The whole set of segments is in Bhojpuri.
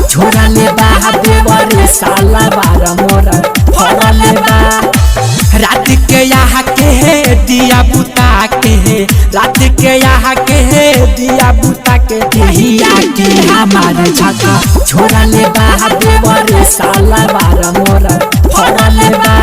छोरा ले बा देवरे साला बार मोर फरले बा। रात के यहाँ के दिया बुता के रात के यहाँ के दिया बुता के दिया के हमार झका छोरा ले बा देवरे साला बार मोर फरले बा।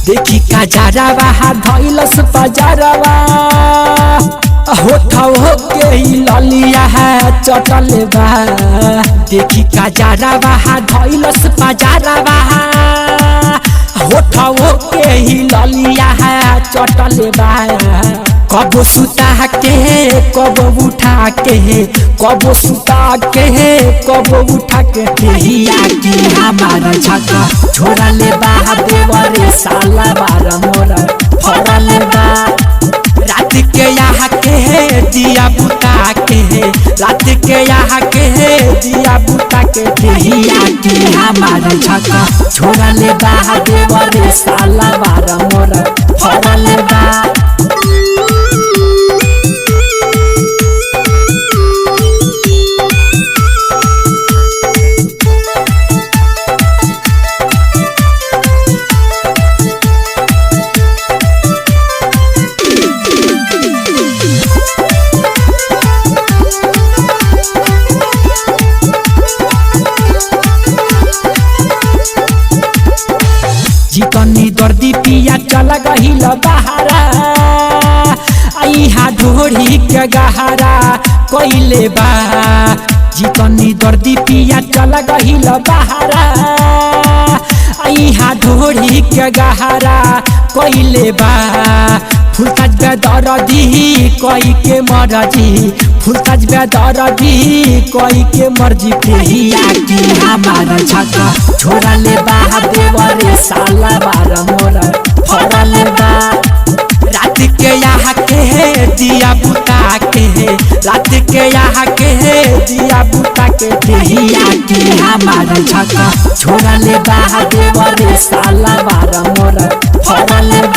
देखी का जरावा धैलस बजरवा होठा हो के ललिया है चटले बा। देखी का जरावा धैलस बजरवा होठा हो के ललिया है चटले बा। कबो सुता के कबो उठा के कबो सुता के कबो उठा के हिया की हमारा झका छोरा ले बा देवरे साला बार मोर फरले बा। रात के यहाँ के दिया बुता के रात के यहाँ के दिया बुता के हिया की हमारा झका छोरा ले बा देवरे साला बार मोर फरले बा। चिकनी दर्दी पिया चल गहिल बहारा आइहा ढोरी के गहारा कइले बा। चिकनी दर्दी पिया चल गहिल बहारा आइहा ढोरी के गहारा कइले बा। फुलताज बेदरदी कई के मरजी फुलताज बेदरदी कई के मर्जी पिया की हमारा झका छोरा ले बा देवरे साला बार मोर फरले बा। रात के यहाँ के दिया बुता के रात के यहाँ के दिया बुता के हिया की हमारा झका छोरा ले बा देवरे साला बार मोर फरले बा।